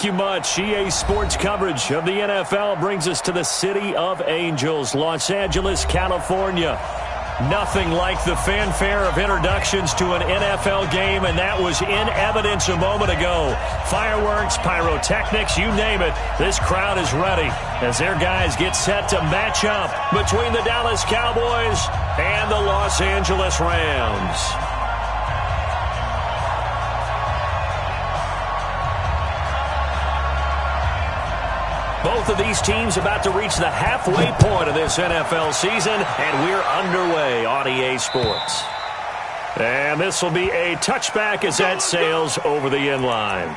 Thank you much. EA Sports coverage of the NFL brings us to the City of Angels, Los Angeles, California. Nothing like the fanfare of introductions to an NFL game, and that was in evidence a moment ago. Fireworks, pyrotechnics, you name it. This crowd is ready as their guys get set to match up between the Dallas Cowboys and the Los Angeles Rams. Both of these teams about to reach the halfway point of this NFL season, and we're underway on EA Sports. And this will be a touchback as that sails over the end line.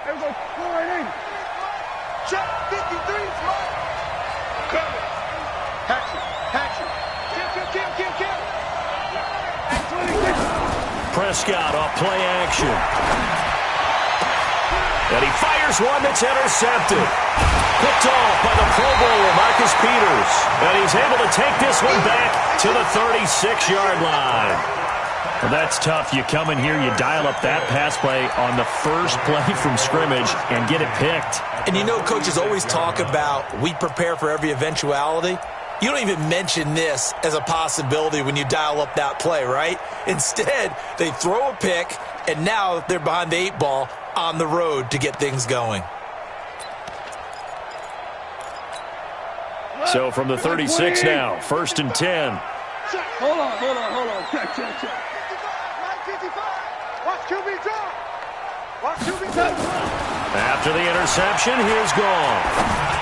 There we go. Go right in. Check 53. Cover. Action. Kill. Prescott off play action. And he fires one that's intercepted. Picked off by the Pro Bowler, Marcus Peters. And he's able to take this one back to the 36-yard line. Well, that's tough. You come in here, you dial up that pass play on the first play from scrimmage and get it picked. And you know, coaches always talk about we prepare for every eventuality. You don't even mention this as a possibility when you dial up that play, right? Instead, they throw a pick, and now they're behind the 8 ball on the road to get things going. So from the 36 now, 1st and 10. Hold on. Check. 55. Watch QB drop. After the interception, here's Gone.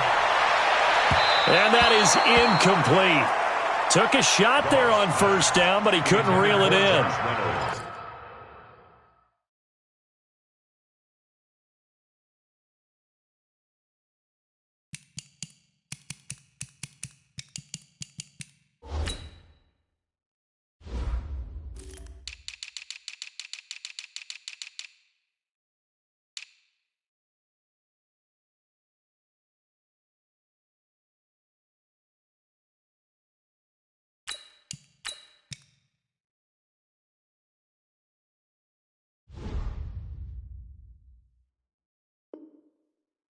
And that is incomplete. Took a shot there on first down, but he couldn't reel it in.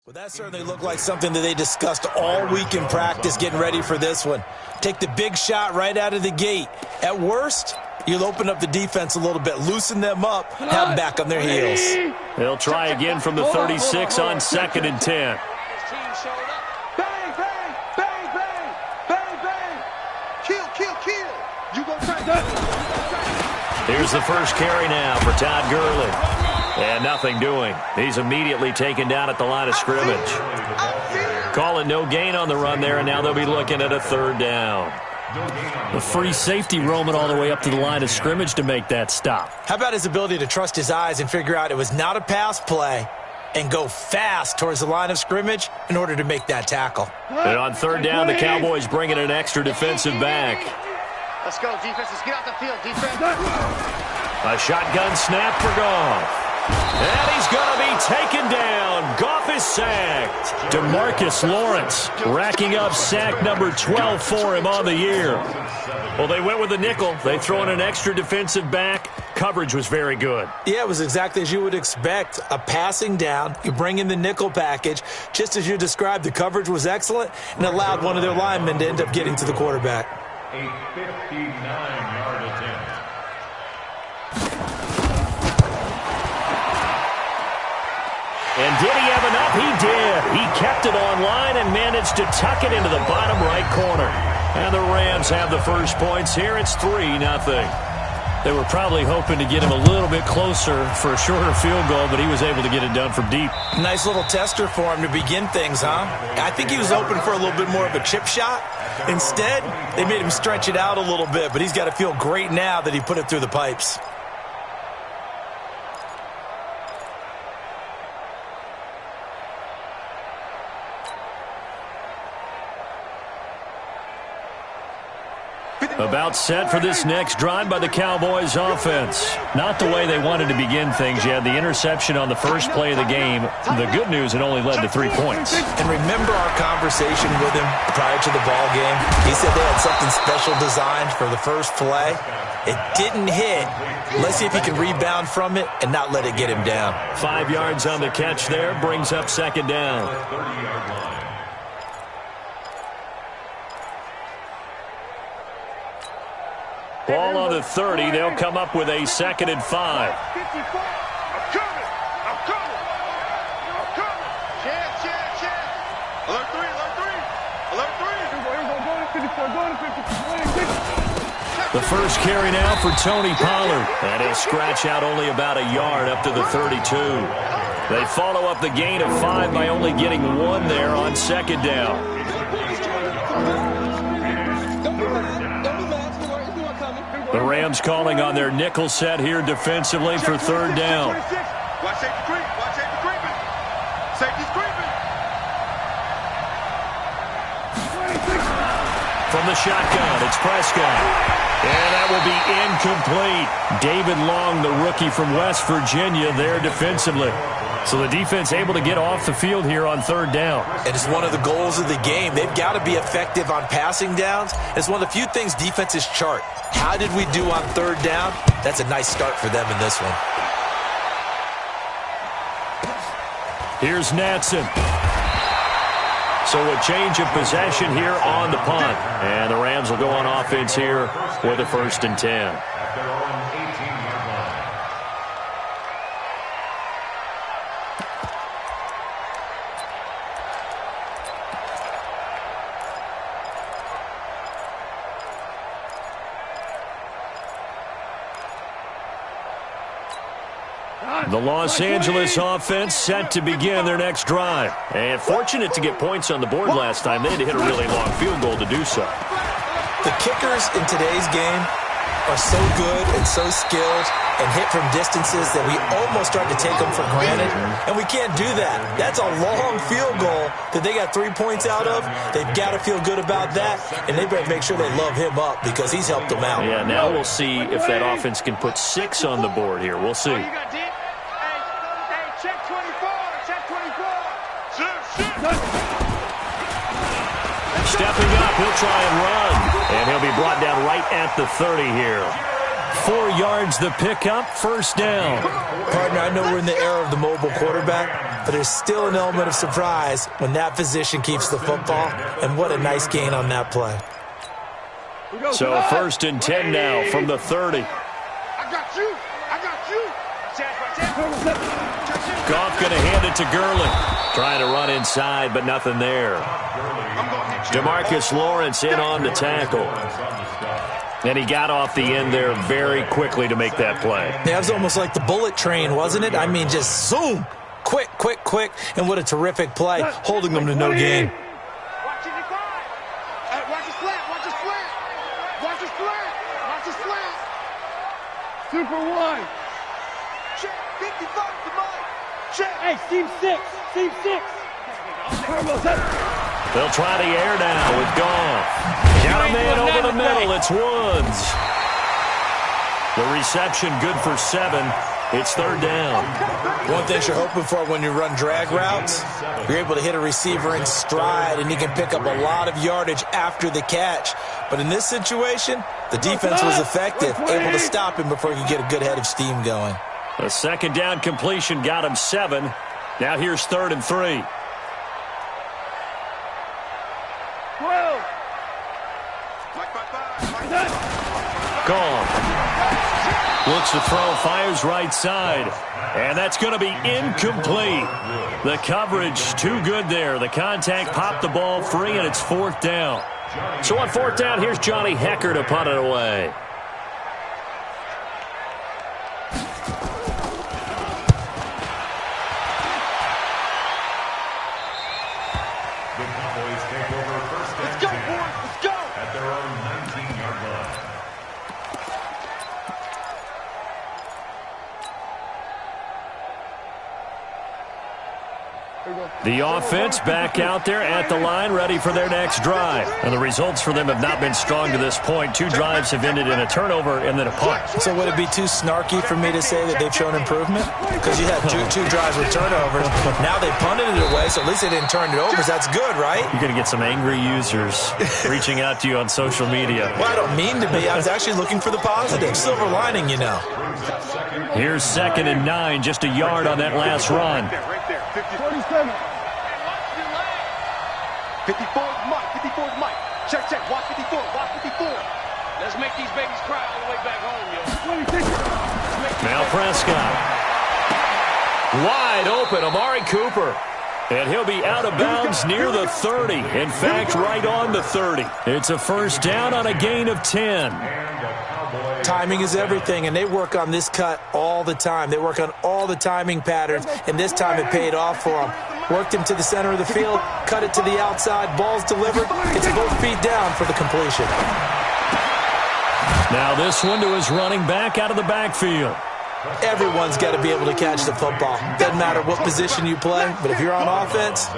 Well, that certainly looked like something that they discussed all week in practice getting ready for this one. Take the big shot right out of the gate. At worst, you'll open up the defense a little bit, loosen them up, have them back on their heels. They'll try again from the 36 on 2nd and 10. Bang. Kill. You gonna try that? Here's the first carry now for Todd Gurley. And nothing doing. He's immediately taken down at the line of scrimmage. Calling no gain on the run there, and now they'll be looking at a 3rd down. The free safety roaming all the way up to the line of scrimmage to make that stop. How about his ability to trust his eyes and figure out it was not a pass play and go fast towards the line of scrimmage in order to make that tackle? And on 3rd down, the Cowboys bring in an extra defensive back. Let's go, defense. Let's get out the field, defense. A shotgun snap for Goff. And he's going to be taken down. Goff is sacked. DeMarcus Lawrence racking up sack number 12 for him on the year. Well, they went with the nickel. They throw in an extra defensive back. Coverage was very good. Yeah, it was exactly as you would expect. A passing down. You bring in the nickel package. Just as you described, the coverage was excellent and allowed one of their linemen to end up getting to the quarterback. A 59-yard attempt. And did he have enough? He did. He kept it on line and managed to tuck it into the bottom right corner. And the Rams have the first points here. It's 3-0. They were probably hoping to get him a little bit closer for a shorter field goal, but he was able to get it done from deep. Nice little tester for him to begin things, huh? I think he was hoping for a little bit more of a chip shot. Instead, they made him stretch it out a little bit, but he's got to feel great now that he put it through the pipes. About set for this next drive by the Cowboys offense. Not the way they wanted to begin things. You had the interception on the first play of the game. The good news, it only led to 3 points. And remember our conversation with him prior to the ball game? He said they had something special designed for the first play. It didn't hit. Let's see if he can rebound from it and not let it get him down. 5 yards on the catch there, brings up second down. Ball on the 30. They'll come up with a 2nd and 5. I'm coming. I'm coming. I'm coming. Chance. Alert 3. The first carry now for Tony Pollard. And he'll scratch out only about a yard up to the 32. They follow up the gain of 5 by only getting 1 there on 2nd down. The Rams calling on their nickel set here defensively for 3rd down. Watch safety creep. Watch safety creeping. Safety's creeping. From the shotgun, it's Prescott. And that will be incomplete. David Long, the rookie from West Virginia, there defensively. So the defense able to get off the field here on 3rd down. And it's one of the goals of the game. They've got to be effective on passing downs. It's one of the few things defenses chart. How did we do on 3rd down? That's a nice start for them in this one. Here's Natson. So a change of possession here on the punt. And the Rams will go on offense here with a 1st and 10. The Los Angeles offense set to begin their next drive. And fortunate to get points on the board last time. They had to hit a really long field goal to do so. The kickers in today's game are so good and so skilled and hit from distances that we almost start to take them for granted. And we can't do that. That's a long field goal that they got 3 points out of. They've got to feel good about that. And they better make sure they love him up because he's helped them out. Yeah, now we'll see if that offense can put 6 on the board here. We'll see. Check 24. Check 24. Stepping up, he'll try and run. And he'll be brought down right at the 30 here. 4 yards the pickup, 1st down. Partner, I know we're in the era of the mobile quarterback, but there's still an element of surprise when that position keeps the football. And what a nice gain on that play. So 1st and 10 now from the 30. I got you. Goff going to hand it to Gurley. Trying to run inside, but nothing there. DeMarcus Lawrence in on the tackle. And he got off the end there very quickly to make that play. That was almost like the bullet train, wasn't it? I mean, just zoom. Quick. And what a terrific play, holding them to no gain. Watch it decline. Watch it slant. Super 1. Check 55 to Mike. Check. Hey, Team 6. They'll try the air now with Goff. Got him in over the middle. It's Woods. The reception good for 7. It's 3rd down. One thing you're hoping for when you run drag routes, you're able to hit a receiver in stride, and he can pick up a lot of yardage after the catch. But in this situation, the defense was effective, able to stop him before he could get a good head of steam going. A 2nd down completion got him 7. Now here's 3rd and 3. 12. Goff looks to throw, fires right side. And that's going to be incomplete. The coverage too good there. The contact popped the ball free, and it's 4th down. So on 4th down, here's Johnny Hekker to punt it away. The Cowboys take over 1st and 10 at their own 19-yard line. The offense back out there at the line, ready for their next drive. And the results for them have not been strong to this point. 2 drives have ended in a turnover and then a punt. So would it be too snarky for me to say that they've shown improvement? Because you had two drives with turnovers. Now they punted it away, so at least they didn't turn it over. So that's good, right? You're going to get some angry users reaching out to you on social media. Well, I don't mean to be. I was actually looking for the positive. Silver lining, you know. Here's 2nd and 9, just a yard on that last run. Right there, 47. 54 is Mike. 54 is Mike. Check. Watch 54. Watch 54. Let's make these babies cry all the way back home, yo. Now Prescott. Wide open, Amari Cooper. And he'll be out of bounds near the 30. In fact, right on the 30. It's a first down on a gain of 10. Timing is everything, and they work on this cut all the time. They work on all the timing patterns, and this time it paid off for them. Worked him to the center of the field, cut it to the outside, ball's delivered. It's both feet down for the completion. Now this one to his running back out of the backfield. Everyone's got to be able to catch the football. Doesn't matter what position you play, but if you're on offense,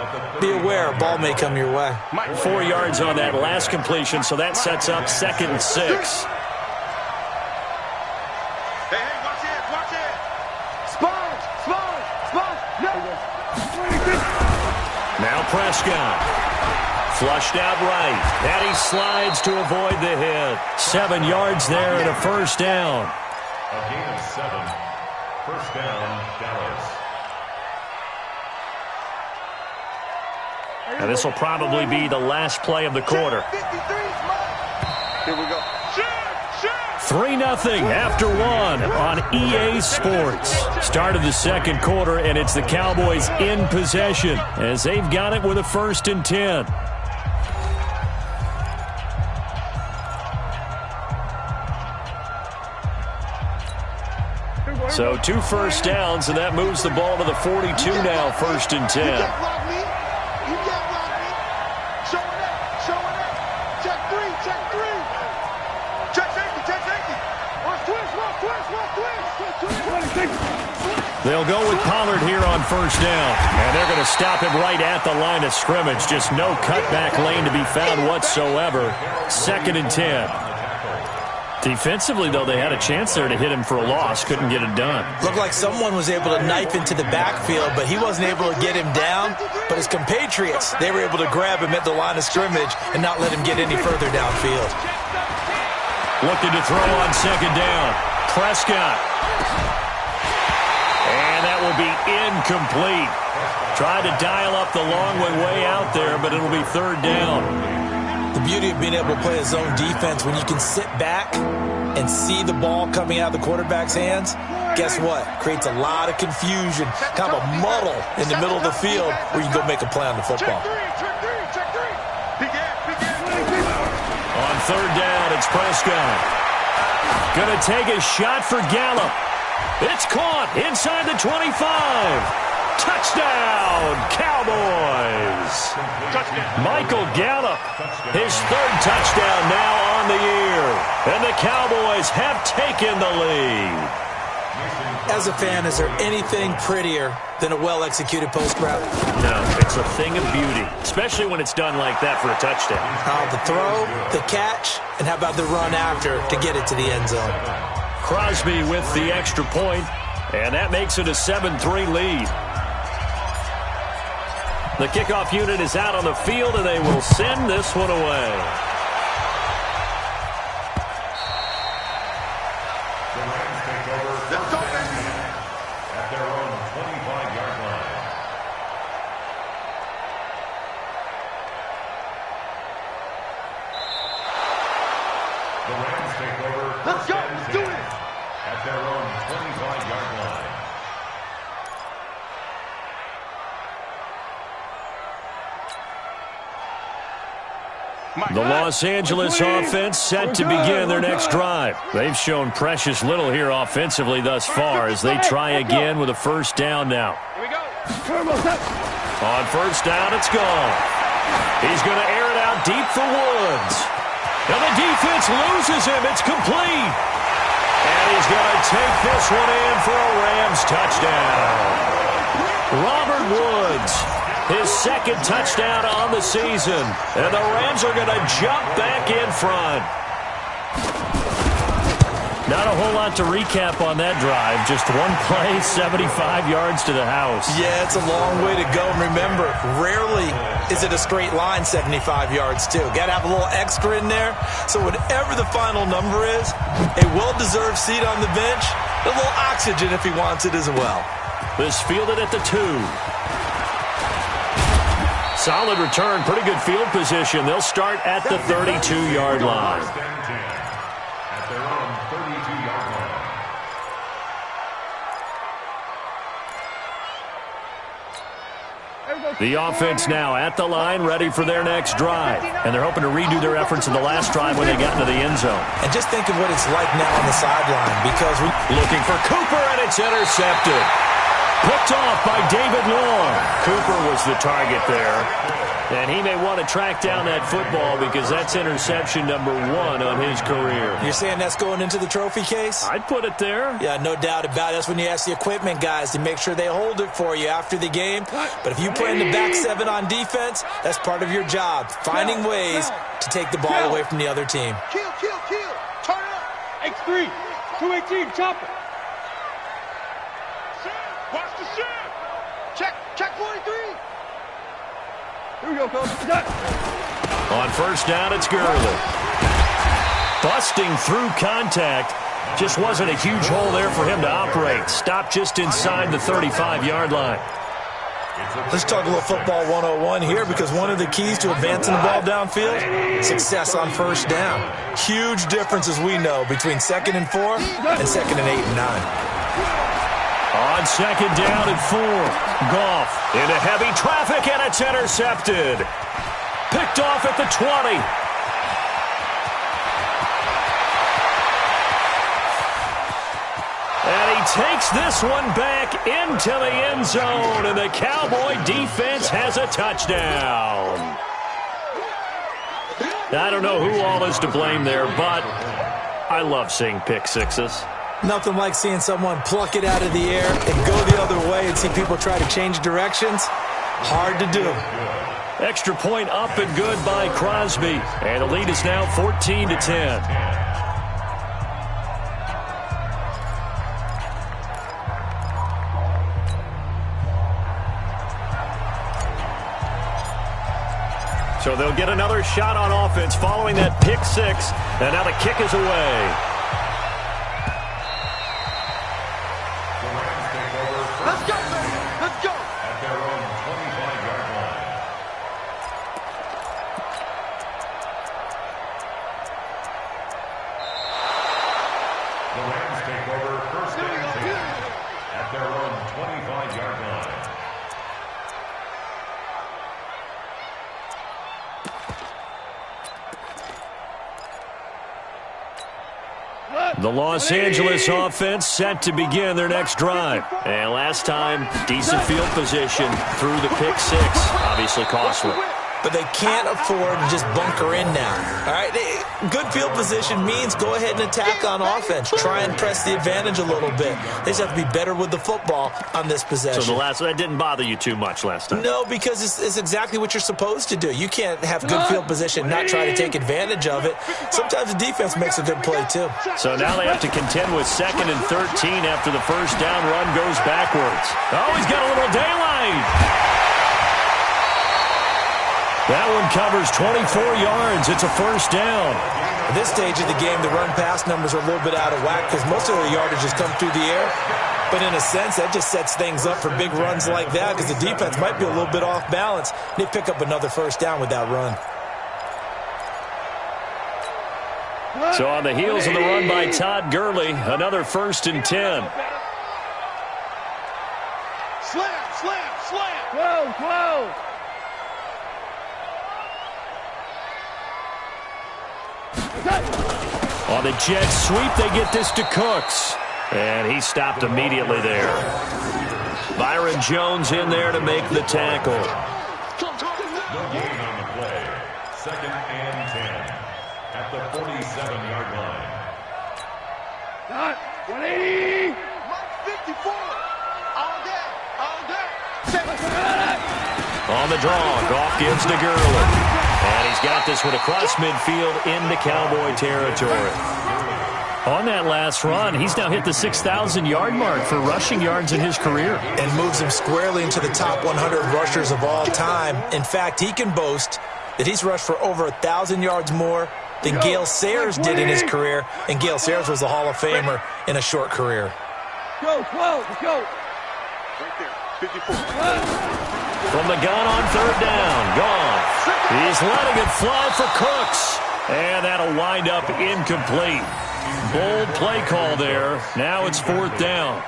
be aware a ball may come your way. 4 yards on that last completion, so that sets up 2nd and 6. Hey, watch it. Sponge. No. Now Prescott. Flushed out right. And he slides to avoid the hit. 7 yards there and a first down. A gain of 7. First down, Dallas. And this will probably be the last play of the quarter. 53 is Mike. Here we go. 3-0 after 1 on EA Sports. Start of the second quarter, and it's the Cowboys in possession as they've got it with a 1st and 10. So 2 first downs, and that moves the ball to the 42 now, 1st and 10. You can't block me. Showing up. Check 3. Check safety. Watch twist. They'll go with Pollard here on first down. And they're going to stop him right at the line of scrimmage. Just no cutback lane to be found whatsoever. 2nd and 10. Defensively, though, they had a chance there to hit him for a loss. Couldn't get it done. Looked like someone was able to knife into the backfield, but he wasn't able to get him down. But his compatriots, they were able to grab him at the line of scrimmage and not let him get any further downfield. Looking to throw on 2nd down. Prescott. And that will be incomplete. Tried to dial up the long way out there, but it'll be 3rd down. The beauty of being able to play a zone defense, when you can sit back and see the ball coming out of the quarterback's hands, guess what? Creates a lot of confusion, kind of a muddle in the middle of the field where you can go make a play on the football. Check 3. On 3rd down, it's Prescott. Gonna take a shot for Gallup. It's caught inside the 25. Touchdown, Cowboys. Michael Gallup, his 3rd touchdown now on the year. And the Cowboys have taken the lead. As a fan, is there anything prettier than a well-executed post route? No, it's a thing of beauty, especially when it's done like that for a touchdown. The throw, the catch, and how about the run after to get it to the end zone? Crosby with the extra point, and that makes it a 7-3 lead. The kickoff unit is out on the field, and they will send this one away. The Rams take over first and 10 at their own 25-yard line. The Rams take over Let's first go. and Let's do 10 it. at their own 25-yard line. The Los Angeles offense set to begin their next drive. They've shown precious little here offensively thus far as they try again with a first down now. Here we go. On first down, it's gone. He's going to air it out deep for Woods. Now the defense loses him. It's complete. And he's going to take this one in for a Rams touchdown. Robert Woods his second touchdown on the season. And the Rams are going to jump back in front. Not a whole lot to recap on that drive. Just one play, 75 yards to the house. Yeah, it's a long way to go. And remember, rarely is it a straight line 75 yards, too. Got to have a little extra in there. So whatever the final number is, a well-deserved seat on the bench, a little oxygen if he wants it as well. This fielded at the 2. Solid return, pretty good field position. They'll start at the 32-yard line. At their own 32-yard line. The offense now at the line, ready for their next drive. And they're hoping to redo their efforts in the last drive when they got into the end zone. And just think of what it's like now on the sideline, because looking for Cooper, and it's intercepted. Picked off by David Long. Cooper was the target there. And he may want to track down that football because that's interception number 1 on his career. You're saying that's going into the trophy case? I'd put it there. Yeah, no doubt about it. That's when you ask the equipment guys to make sure they hold it for you after the game. But if you play in the back 7 on defense, that's part of your job, finding ways to take the ball away from the other team. Kill. Turn up. X3, 218, chopper. Watch the shot. Check 43. Here we go, Coach. On first down, it's Gurley. Busting through contact. Just wasn't a huge hole there for him to operate. Stopped just inside the 35-yard line. Let's talk a little football 101 here, because one of the keys to advancing the ball downfield, success on first down. Huge difference, as we know, between 2nd and 4 and 2nd and 8 and 9. On second down and 4, Goff into heavy traffic, and it's intercepted. Picked off at the 20. And he takes this one back into the end zone, and the Cowboy defense has a touchdown. I don't know who all is to blame there, but I love seeing pick sixes. Nothing like seeing someone pluck it out of the air and go the other way and see people try to change directions. Hard to do. Extra point up and good by Crosby. And the lead is now 14-10. So they'll get another shot on offense following that pick 6. And now the kick is away. Let's go, baby. Let's go. At their own 25-yard line. The Rams take over first and 10 at their own 25-yard line. The Los Angeles offense set to begin their next drive. And last time, decent field position through the pick 6. Obviously costly. But they can't afford to just bunker in now. All right, good field position means go ahead and attack on offense. Try and press the advantage a little bit. They just have to be better with the football on this possession. So that didn't bother you too much last time? No, because it's exactly what you're supposed to do. You can't have good field position, not try to take advantage of it. Sometimes the defense makes a good play, too. So now they have to contend with 2nd and 13 after the first down run goes backwards. Oh, he's got a little daylight. That one covers 24 yards. It's a first down. At this stage of the game, the run-pass numbers are a little bit out of whack because most of the yardage has come through the air. But in a sense, that just sets things up for big runs like that because the defense might be a little bit off balance. They pick up another first down with that run. So on the heels of the run by Todd Gurley, another 1st and 10. Slam. Whoa. On the jet sweep, they get this to Cooks. And he stopped immediately there. Byron Jones in there to make the tackle. No gain on the play. 2nd and 10 at the 47-yard line. 180. Mike 54. All day. On the draw, Goff gives to Gurley. And he's got this one across midfield into Cowboy territory. On that last run, he's now hit the 6,000-yard mark for rushing yards in his career. And moves him squarely into the top 100 rushers of all time. In fact, he can boast that he's rushed for over 1,000 yards more than Gale Sayers did in his career. And Gale Sayers was a Hall of Famer in a short career. Go, close, let's go. Right there, 54. From the gun on third down, gone. He's letting it fly for Cooks. And that'll wind up incomplete. Bold play call there. Now it's fourth down.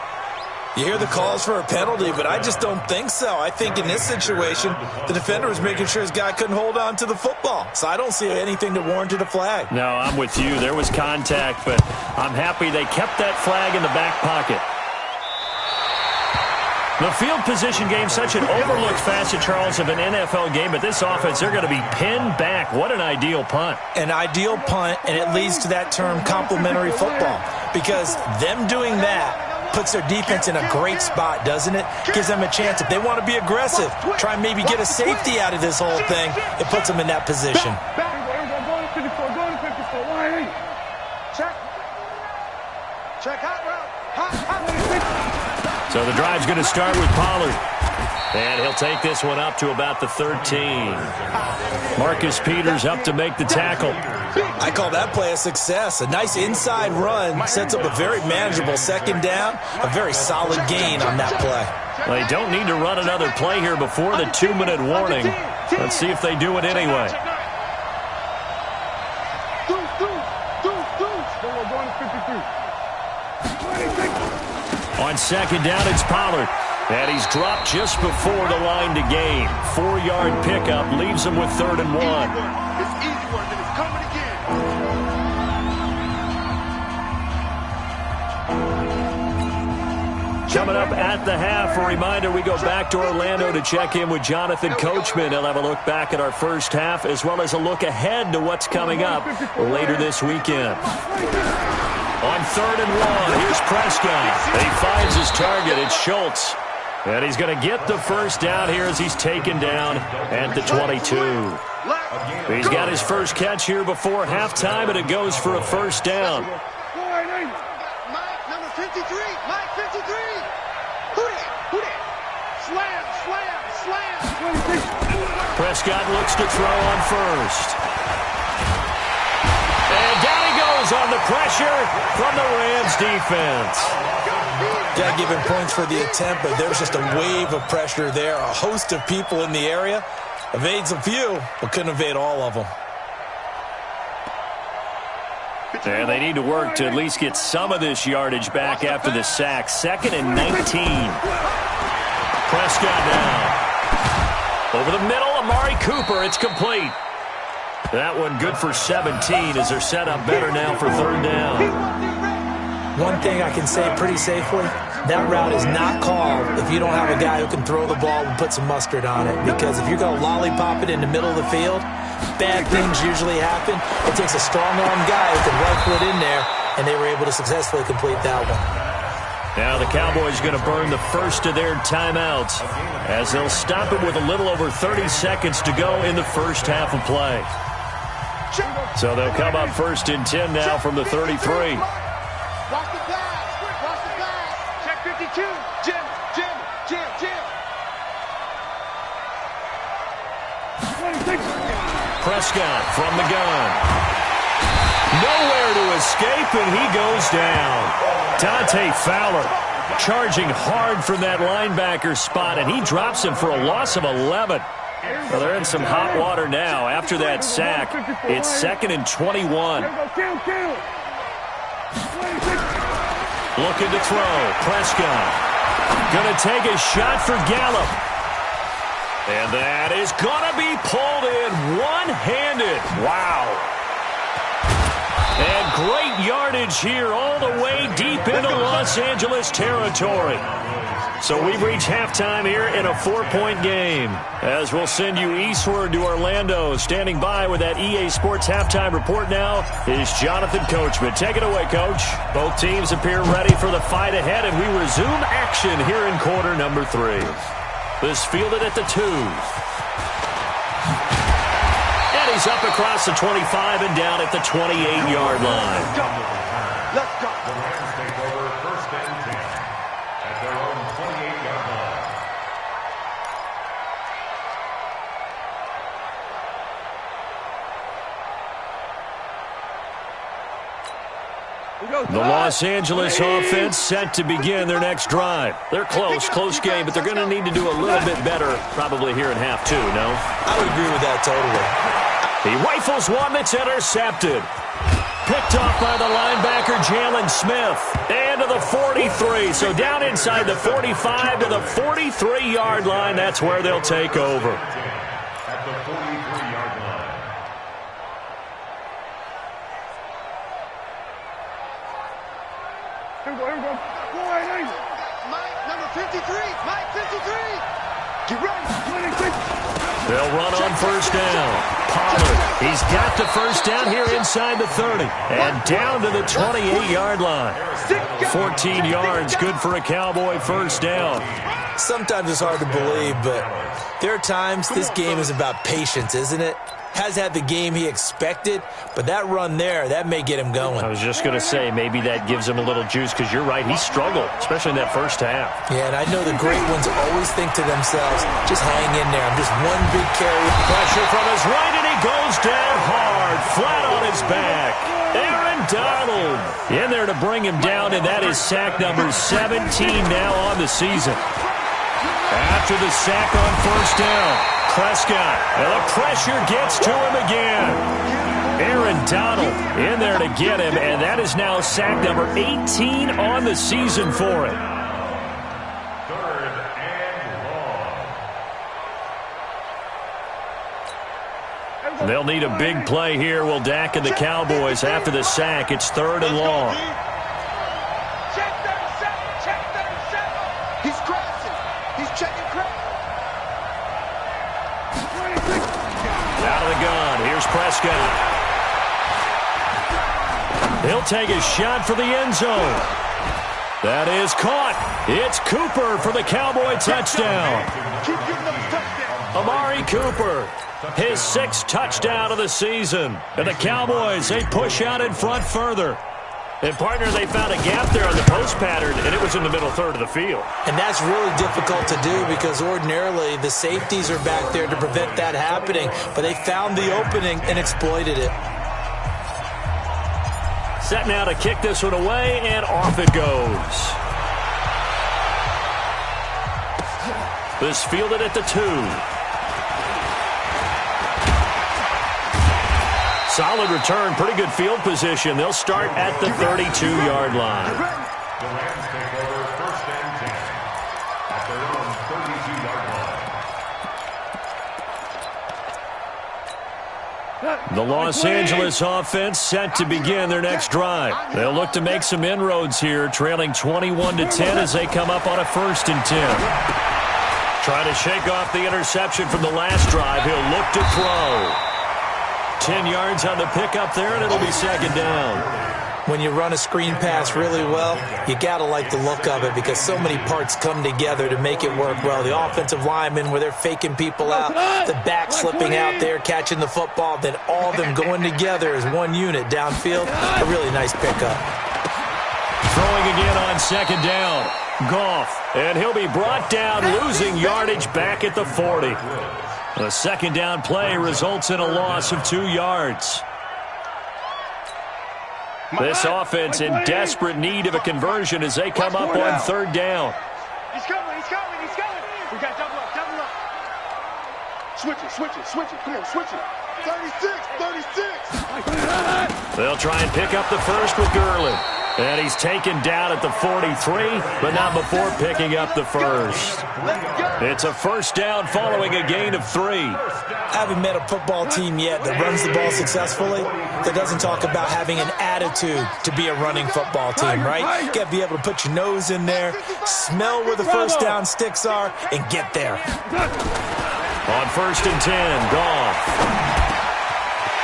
You hear the calls for a penalty, but I just don't think so. I think in this situation, the defender was making sure his guy couldn't hold on to the football. So I don't see anything that warranted a flag. No, I'm with you. There was contact, but I'm happy they kept that flag in the back pocket. The field position game, such an overlooked facet, Charles, of an NFL game, but this offense, they're going to be pinned back. What an ideal punt. An ideal punt, and it leads to that term complementary football, because them doing that puts their defense in a great spot, doesn't it? Gives them a chance. If they want to be aggressive, try and maybe get a safety out of this whole thing, it puts them in that position. Check hot route. So the drive's going to start with Pollard. And he'll take this one up to about the 13. Marcus Peters up to make the tackle. I call that play a success. A nice inside run sets up a very manageable second down. A very solid gain on that play. They don't need to run another play here before the 2-minute warning. Let's see if they do it anyway. On second down, it's Pollard. And he's dropped just before the line to gain. 4-yard pickup leaves him with 3rd and 1. It's easy work, and it's coming again. Coming up at the half, a reminder, we go back to Orlando to check in with Jonathan Coachman. He'll have a look back at our first half, as well as a look ahead to what's coming up later this weekend. On 3rd and 1, here's Prescott. He finds his target. It's Schultz. And he's going to get the first down here as he's taken down at the 22. He's got his first catch here before halftime, and it goes for a first down. Mike, number 53. Mike, 53. Who that? Slam. Prescott looks to throw on first. And down he goes on the pressure from the Rams defense. Got to give him points for the attempt, but there's just a wave of pressure there. A host of people in the area. Evades a few, but couldn't evade all of them. And they need to work to at least get some of this yardage back after the sack. 2nd and 19. Prescott down. Over the middle, Amari Cooper. It's complete. That one good for 17 as they're set up better now for 3rd down. One thing I can say pretty safely, that route is not called if you don't have a guy who can throw the ball and put some mustard on it. Because if you're going to lollipop it in the middle of the field, bad things usually happen. It takes a strong-arm guy who can rifle it in there, and they were able to successfully complete that one. Now the Cowboys are going to burn the first of their timeouts as they'll stop it with a little over 30 seconds to go in the first half of play. So they'll come up 1st and 10 now from the 33. Watch the pass. Check 52. Jim. Prescott from the gun. Nowhere to escape, and he goes down. Dante Fowler charging hard from that linebacker spot, and he drops him for a loss of 11. Well, they're in some hot water now. After that sack, it's 2nd and 21. Looking to throw. Prescott. Going to take a shot for Gallup. And that is going to be pulled in one-handed. Wow. And great yardage here all the way deep into Los Angeles territory. So we've reached halftime here in a 4-point game. As we'll send you eastward to Orlando. Standing by with that EA Sports halftime report now is Jonathan Coachman. Take it away, Coach. Both teams appear ready for the fight ahead, and we resume action here in quarter number 3. This fielded at the 2. carries up across the 25 and down at the 28-yard line. Let's go. The Rams take over first and 10 at their own 28-yard line. The Los Angeles offense set to begin their next drive. They're close game, but they're going to need to do a little bit better probably here in half two, no? I would agree with that totally. He rifles one that's intercepted. Picked off by the linebacker, Jalen Smith. And to the 43. So down inside the 45 to the 43-yard line. That's where they'll take over. At the 43-yard line. Mike, number 53. Mike, 53. Get ready. They'll run on first down. Pollard, he's got the first down here inside the 30. And down to the 28-yard line. 14 yards, good for a Cowboy first down. Sometimes it's hard to believe, but there are times this game is about patience, isn't it? Has had the game he expected, but that run there, that may get him going. I was just going to say, maybe that gives him a little juice, because you're right, he struggled, especially in that first half. Yeah, and I know the great ones always think to themselves, just hang in there. I'm just one big carry. Pressure from his right, and he goes down hard, flat on his back. Aaron Donald in there to bring him down, and that is sack number 17 now on the season. After the sack on first down, Prescott, and the pressure gets to him again. Aaron Donald in there to get him, and that is now sack number 18 on the season for him. Third and long. They'll need a big play here. Will Dak and the Cowboys after the sack. It's third and long. Check 37. Check 37. He's crashing. He's checking crash. Out of the gun. Here's Prescott. He'll take a shot for the end zone. That is caught. It's Cooper for the Cowboy touchdown. Keep giving them touchdowns. Amari Cooper, his 6th touchdown of the season. And the Cowboys, they push out in front further. And, partner, they found a gap there on the post pattern, and it was in the middle third of the field. And that's really difficult to do because ordinarily the safeties are back there to prevent that happening. But they found the opening and exploited it. Set now to kick this one away, and off it goes. This fielded at the 2. Solid return, pretty good field position. They'll start at the 32-yard line. The Rams take over first and 10 at their own 32-yard line. The Los Angeles offense set to begin their next drive. They'll look to make some inroads here, trailing 21-10 as they come up on a first and 10. Trying to shake off the interception from the last drive. He'll look to throw. 10 yards on the pickup there, and it'll be second down. When you run a screen pass really well, you got to like the look of it because so many parts come together to make it work well. The offensive linemen, where they're faking people out, the back slipping out there, catching the football, then all of them going together as one unit downfield. A really nice pickup. Throwing again on second down. Goff, and he'll be brought down, losing yardage back at the 40. The second down play results in a loss of 2 yards. This offense in desperate need of a conversion as they come up on third down. He's coming. We got double up. Switch it. Come on, switch it. 36. They'll try and pick up the first with Gurley. And he's taken down at the 43, but not before picking up the first. It's a first down following a gain of 3. I haven't met a football team yet that runs the ball successfully that doesn't talk about having an attitude to be a running football team, right? You got to be able to put your nose in there, smell where the first down sticks are, and get there. On first and 10, Goff.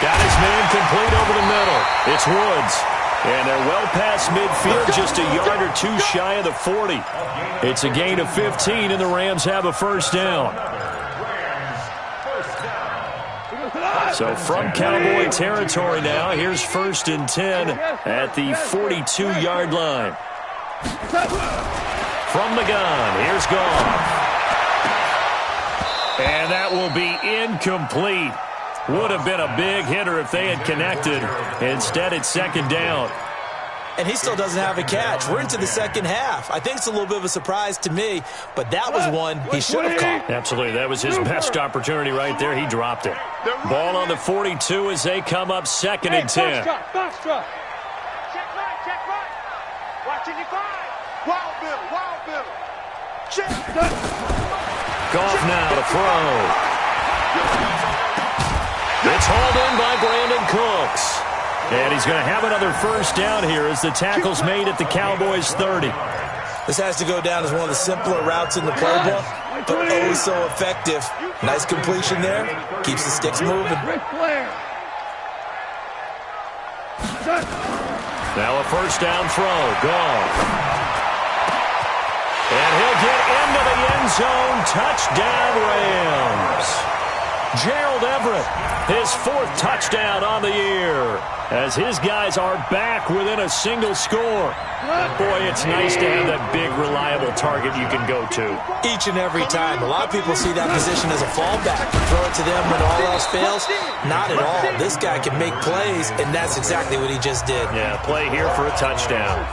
Got his man complete over the middle. It's Woods. And they're well past midfield, just a yard or 2 shy of the 40. It's a gain of 15, and the Rams have a first down. So from Cowboy territory now, here's 1st and 10 at the 42-yard line. From the gun, here's Goff. And that will be incomplete. Would have been a big hitter if they had connected. Instead, it's 2nd down. And he still doesn't have a catch. We're into the second half. I think it's a little bit of a surprise to me, but that was one he should have caught. Absolutely. That was his best opportunity right there. He dropped it. Ball on the 42 as they come up 2nd and 10. Check right. Watching you five. Wild Bill. Check. Goff now to throw. It's hauled in by Brandon Cooks. And he's going to have another 1st down here as the tackle's made at the Cowboys' 30. This has to go down as one of the simpler routes in the playbook, but oh so effective. Nice completion there. Keeps the sticks moving. Now a 1st down throw. Goff. And he'll get into the end zone. Touchdown, Rams. Gerald Everett, his 4th touchdown on the year, as his guys are back within a single score. Boy, it's nice to have that big, reliable target you can go to. Each and every time. A lot of people see that position as a fallback. Throw it to them when all else fails. Not at all. This guy can make plays, and that's exactly what he just did. Yeah, play here for a touchdown.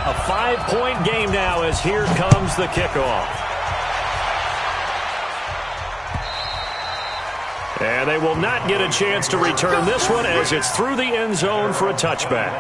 A 5-point game now as here comes the kickoff. And they will not get a chance to return this one as it's through the end zone for a touchback.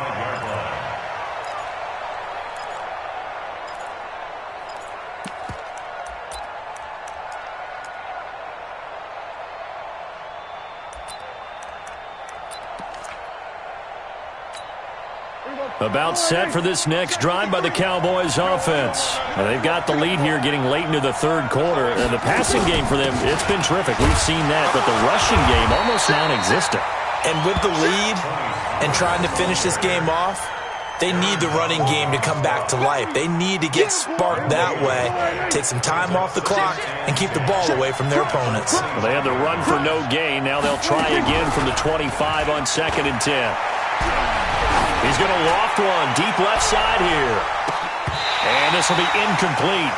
About set for this next drive by the Cowboys offense. Now, they've got the lead here getting late into the 3rd quarter. And the passing game for them, it's been terrific. We've seen that, but the rushing game almost non-existent. And with the lead and trying to finish this game off, they need the running game to come back to life. They need to get sparked that way, take some time off the clock, and keep the ball away from their opponents. Well, they had the run for no gain. Now they'll try again from the 25 on 2nd and 10. He's going to loft one deep left side here. And this will be incomplete.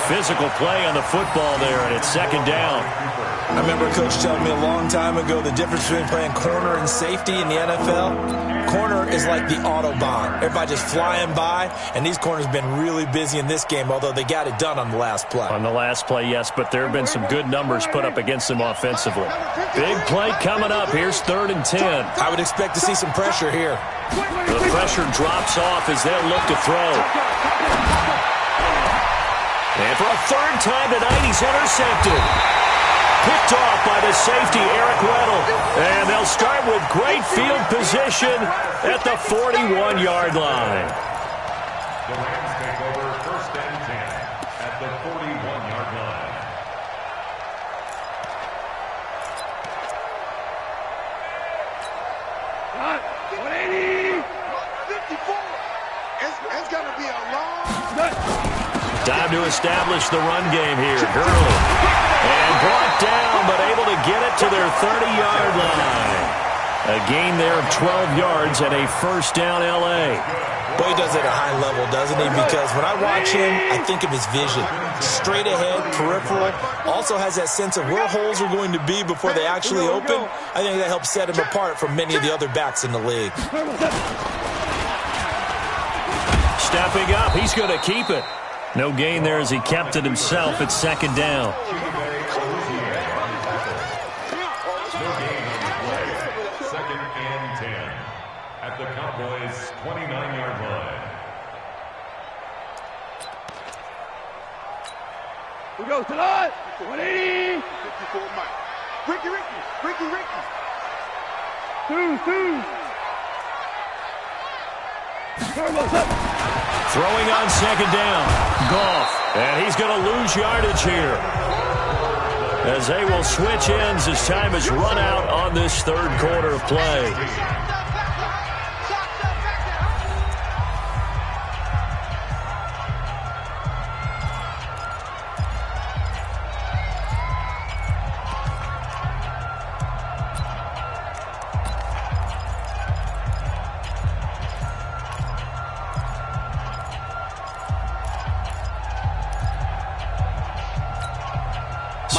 Physical play on the football there, and it's 2nd down. I remember a coach telling me a long time ago the difference between playing corner and safety in the NFL. Corner is like the Autobahn. Everybody just flying by, and these corners have been really busy in this game, although they got it done on the last play. On the last play, yes, but there have been some good numbers put up against them offensively. Big play coming up. Here's 3rd and 10. I would expect to see some pressure here. The pressure drops off as they'll look to throw. And for a 3rd time tonight, he's intercepted. Picked off by the safety, Eric Weddle. And they'll start with great field position at the 41-yard line. The Rams take over 1st and 10 at the 41-yard line. Cut. 180. 54. It's going to be a long... Time to establish the run game here. Gurley. And brought down, but able to get it to their 30-yard line. A gain there of 12 yards and a 1st down L.A. Boy, he does it at a high level, doesn't he? Because when I watch him, I think of his vision. Straight ahead, peripheral. Also has that sense of where holes are going to be before they actually open. I think that helps set him apart from many of the other backs in the league. Stepping up, he's going to keep it. No gain there as he kept it himself at 2nd down. Second and 10 at the Cowboys' 29-yard line. We go to the 180. 54 Mike. Ricky. 2. Throwing on 2nd down. Goff. And he's going to lose yardage here, as they will switch ends as time has run out on this 3rd quarter of play.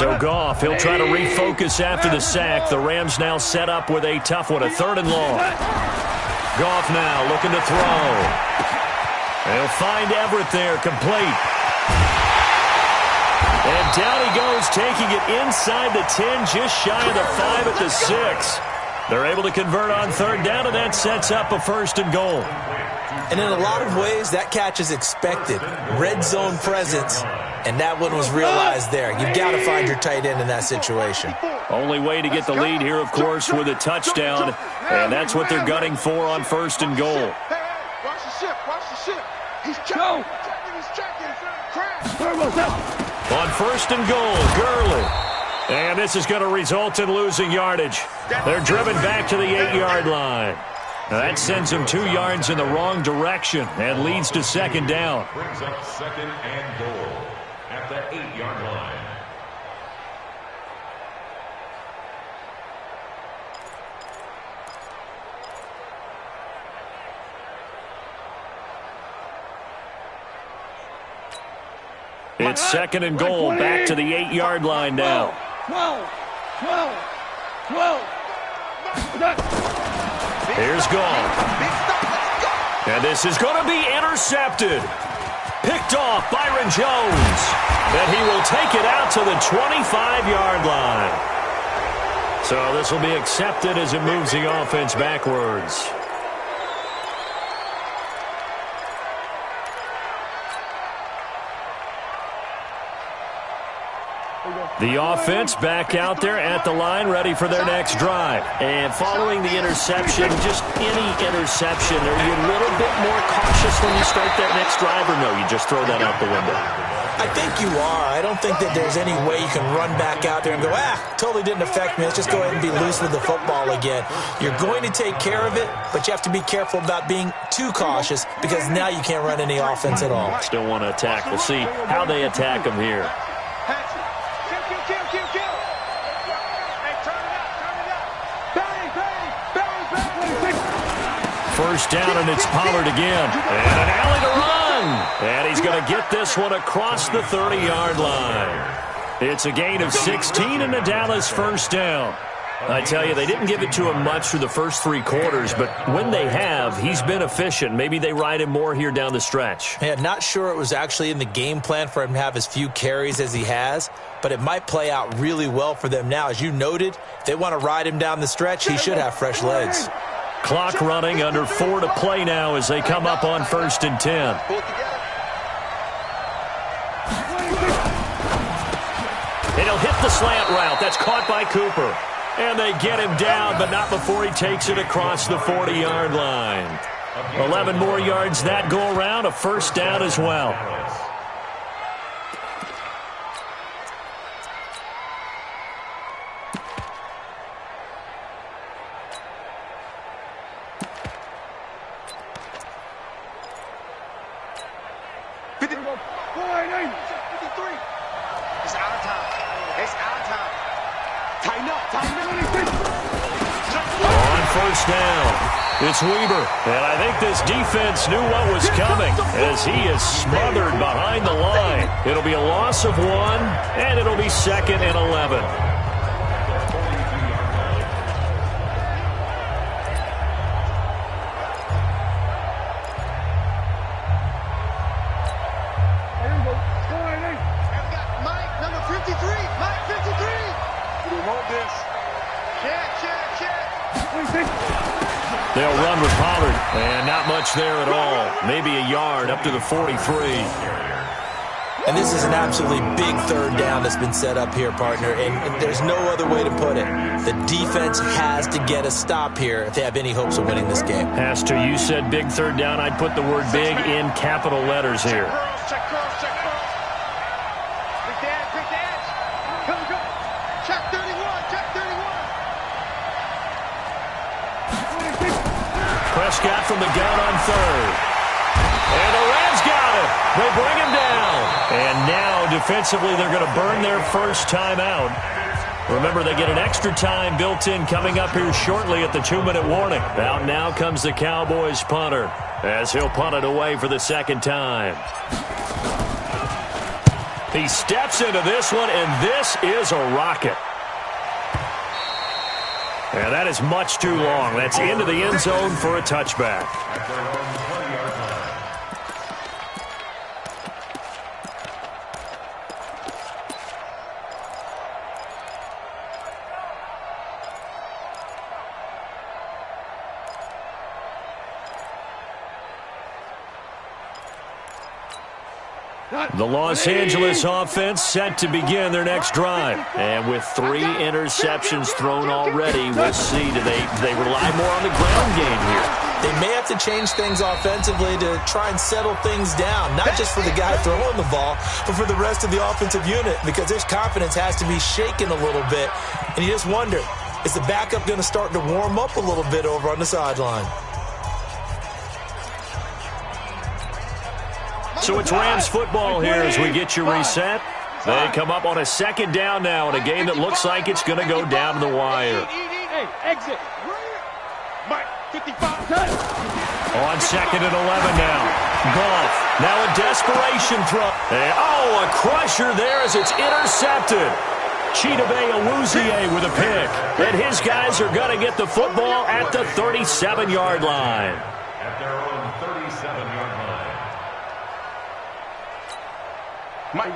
So Goff, he'll try to refocus after the sack. The Rams now set up with a tough one, a 3rd and long. Goff now looking to throw. He'll find Everett there, complete. And down he goes, taking it inside the 10, just shy of the 5 at the 6. They're able to convert on 3rd down, and that sets up a 1st and goal. And in a lot of ways, that catch is expected. Red zone presence, and that one was realized there. You've got to find your tight end in that situation. Only way to get the lead here, of course, with a touchdown, and that's what they're gunning for on 1st and goal. Watch the ship, watch the ship. He's checking, he's checking. Crash. On 1st and goal, Gurley. And this is going to result in losing yardage. They're driven back to the 8-yard line. Now that sends them 2 yards in the wrong direction and leads to 2nd down. Brings up 2nd and goal at the 8-yard line. It's 2nd and goal, back to the 8-yard line now. 12. Here's Goff. And this is going to be intercepted. Picked off Byron Jones. And he will take it out to the 25-yard line. So this will be accepted as it moves the offense backwards. The offense back out there at the line, ready for their next drive. And following the interception, just any interception, are you a little bit more cautious when you start that next drive, or no, you just throw that out the window? I think you are. I don't think that there's any way you can run back out there and go, totally didn't affect me. Let's just go ahead and be loose with the football again. You're going to take care of it, but you have to be careful about being too cautious because now you can't run any offense at all. Still want to attack. We'll see how they attack them here. First down, and it's Pollard again. And an alley to run. And he's going to get this one across the 30-yard line. It's a gain of 16 and a Dallas first down. I tell you, they didn't give it to him much through the first 3 quarters, but when they have, he's been efficient. Maybe they ride him more here down the stretch. Yeah, not sure it was actually in the game plan for him to have as few carries as he has, but it might play out really well for them now. As you noted, they want to ride him down the stretch. He should have fresh legs. Clock running, under 4 to play now as they come up on 1st and 10. And he'll hit the slant route. That's caught by Cooper. And they get him down, but not before he takes it across the 40-yard line. 11 more yards that go around, a first down as well. It's Weaver, and I think this defense knew what was coming as he is smothered behind the line. It'll be a loss of 1, and it'll be 2nd and 11. Mike, number 53. Mike, 53. We want this. Check. They'll run with Pollard, and not much there at all. Maybe a yard up to the 43. And this is an absolutely big 3rd down that's been set up here, partner, and there's no other way to put it. The defense has to get a stop here if they have any hopes of winning this game. Has to. You said big 3rd down. I'd put the word big in capital letters here. Check cross. Big dance. Go. Check 31. Prescott from the gun on 3rd. And the Rams got him. They bring him down. And now, defensively, they're going to burn their first timeout. Remember, they get an extra time built in coming up here shortly at the 2-minute warning. Out now comes the Cowboys punter as he'll punt it away for the 2nd time. He steps into this one, and this is a rocket. And that is much too long. That's into the end zone for a touchback. The Los Angeles offense set to begin their next drive. And with 3 interceptions thrown already, we'll see. Do they rely more on the ground game here? They may have to change things offensively to try and settle things down, not just for the guy throwing the ball, but for the rest of the offensive unit, because their confidence has to be shaken a little bit. And you just wonder, is the backup going to start to warm up a little bit over on the sideline? So it's Rams football here as we get you reset. They come up on a second down now in a game that looks like it's going to go down to the wire. Hey, exit. Mike, 55. On second and 11 now. Goff. Now a desperation throw. Oh, a crusher there as it's intercepted. Chidobe Awuzie with a pick. And his guys are going to get the football at the 37-yard line. At their own 37-yard line.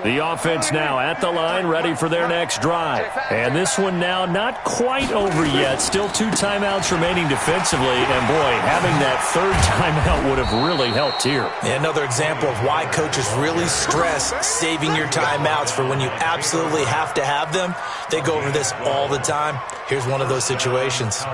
The offense now at the line, ready for their next drive. And this one now not quite over yet. Still 2 timeouts remaining defensively. And, boy, having that 3rd timeout would have really helped here. And another example of why coaches really stress saving your timeouts for when you absolutely have to have them. They go over this all the time. Here's one of those situations.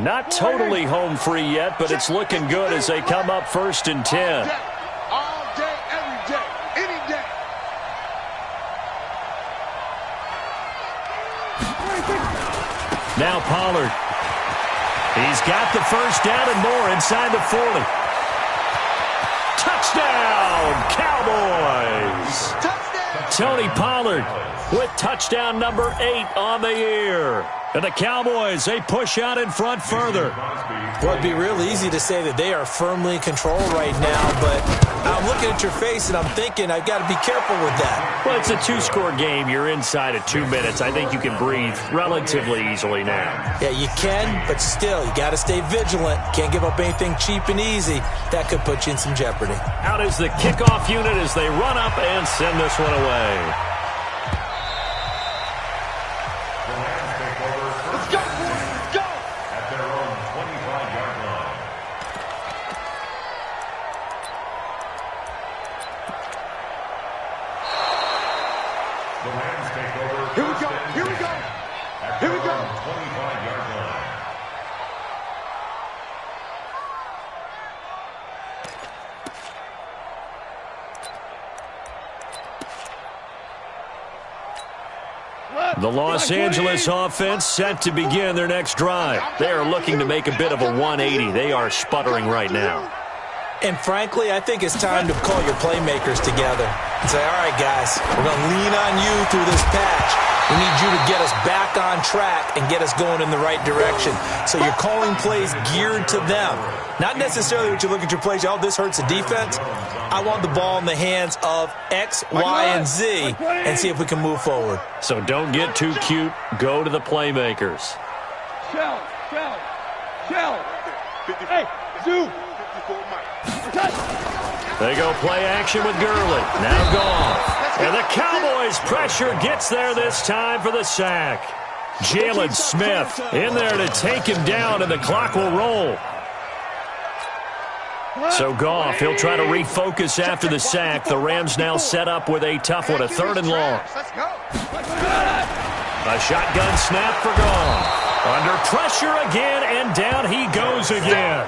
Not totally home free yet, but it's looking good as they come up 1st and 10. All day, every day, any day. Now Pollard. He's got the first down and more inside the 40. Touchdown, Cowboys! Touchdown! Tony Pollard with touchdown number 8 on the year. And the Cowboys, they push out in front further. Well, it'd be real easy to say that they are firmly in control right now, but I'm looking at your face and I'm thinking I've got to be careful with that. Well, it's a 2-score game. You're inside of 2 minutes. I think you can breathe relatively easily now. Yeah, you can, but still, you got to stay vigilant. Can't give up anything cheap and easy. That could put you in some jeopardy. Out is the kickoff unit as they run up and send this one away. The Los Angeles offense set to begin their next drive. They are looking to make a bit of a 180. They are sputtering right now. And frankly, I think it's time to call your playmakers together and say, all right, guys, we're going to lean on you through this patch. We need you to get us back on track and get us going in the right direction. So you're calling plays geared to them. Not necessarily what you look at your plays, oh, this hurts the defense. I want the ball in the hands of X, Y, and Z and see if we can move forward. So don't get too cute. Go to the playmakers. Shell. Hey, Zoo. They go play action with Gurley. Now Goff. And the Cowboys pressure gets there this time for the sack. Jalen Smith in there to take him down, and the clock will roll. So Goff, he'll try to refocus after the sack. The Rams now set up with a tough one, a 3rd and long. A shotgun snap for Goff. Under pressure again, and down he goes again.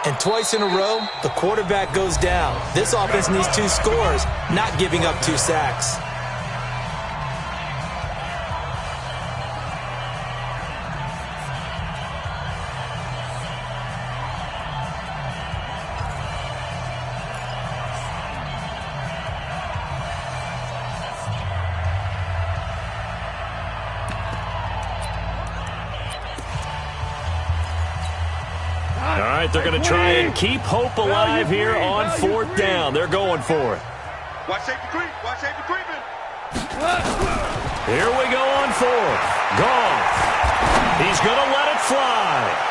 And twice in a row, the quarterback goes down. This offense needs 2 scores, not giving up 2 sacks. right, they're going to try and keep hope alive here on 4th down. They're going for it. Watch safety creep. Watch safety creeping. Here we go on 4th. Goff. He's going to let it fly.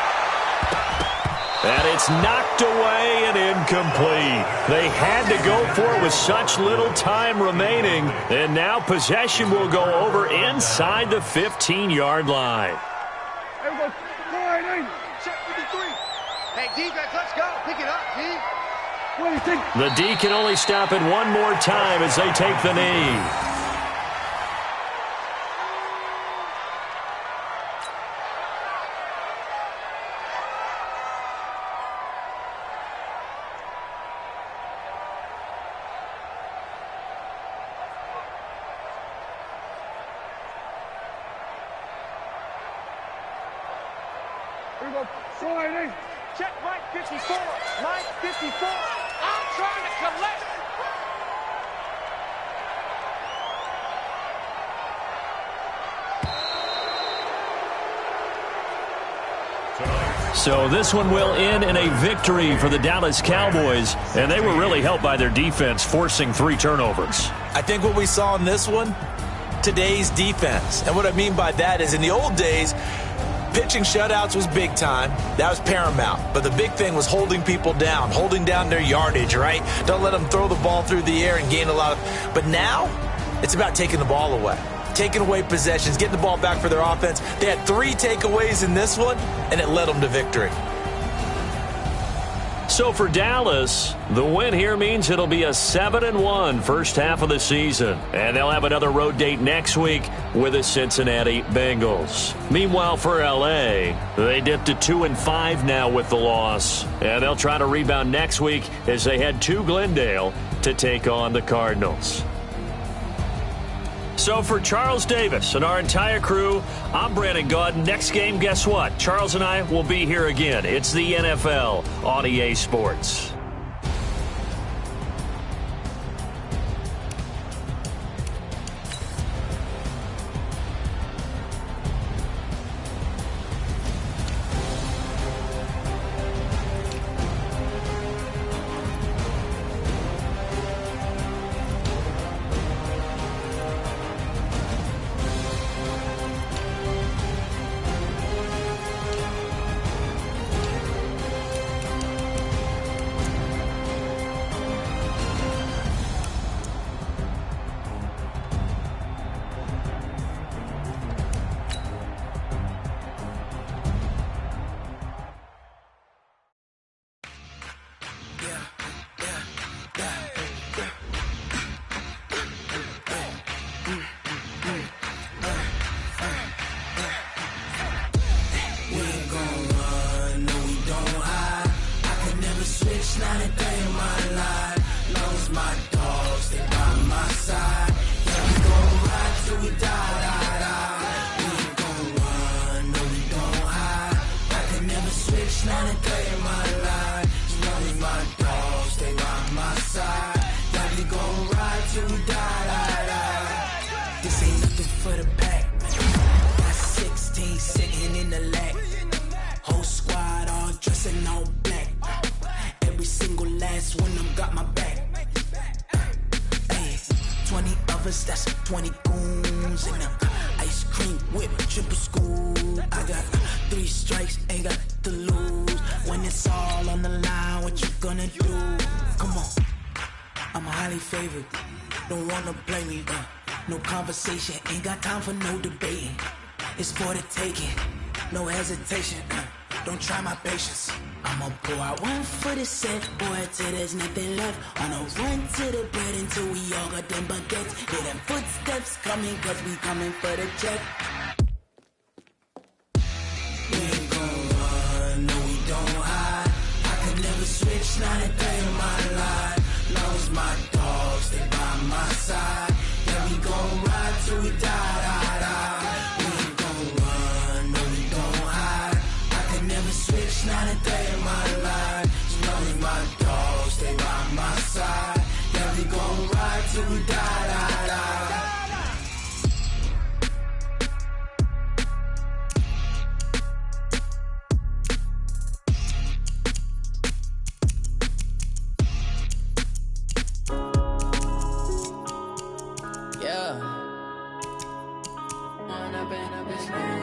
And it's knocked away and incomplete. They had to go for it with such little time remaining. And now possession will go over inside the 15-yard line. Hey, defense, let's go. Pick it up, D. What do you think? The D can only stop it one more time as they take the knee. Check Mike 54. Mike 54. I'm trying to collect. So this one will end in a victory for the Dallas Cowboys, and they were really helped by their defense, forcing 3 turnovers. I think what we saw in this one, today's defense. And what I mean by that is in the old days, pitching shutouts was big time. That was paramount. But the big thing was holding people down, holding down their yardage, right? Don't let them throw the ball through the air and gain a lot of... But now, it's about taking the ball away. Taking away possessions, getting the ball back for their offense. They had 3 takeaways in this one, and it led them to victory. So for Dallas, the win here means it'll be a 7-1 first half of the season. And they'll have another road date next week with the Cincinnati Bengals. Meanwhile, for L.A., they dipped to 2-5 now with the loss. And they'll try to rebound next week as they head to Glendale to take on the Cardinals. So for Charles Davis and our entire crew, I'm Brandon Gaudin. Next game, guess what? Charles and I will be here again. It's the NFL on EA Sports. That's 20 goons and ice cream whip, triple scoop. I got 3 strikes, ain't got to lose. When it's all on the line, what you gonna do? Come on, I'm highly favored. Don't wanna blame me. No conversation, ain't got time for no debating. It's for the taking, no hesitation. Don't try my patience. I'ma pour out one for the set, boy, till there's nothing left. On a run to the bread until we all got them baguettes. Hear them footsteps coming, cause we coming for the check. We ain't gon' run, no we don't hide. I can never switch, not a day in my life. Long as my dogs, they by my side. Yeah, we gon' ride till we die, die, die. We ain't gon' run, no we don't hide. I can never switch, not a day in my life. As long as my dogs, stay by my side. Yeah, we gon' ride till we die, die, die. bitch,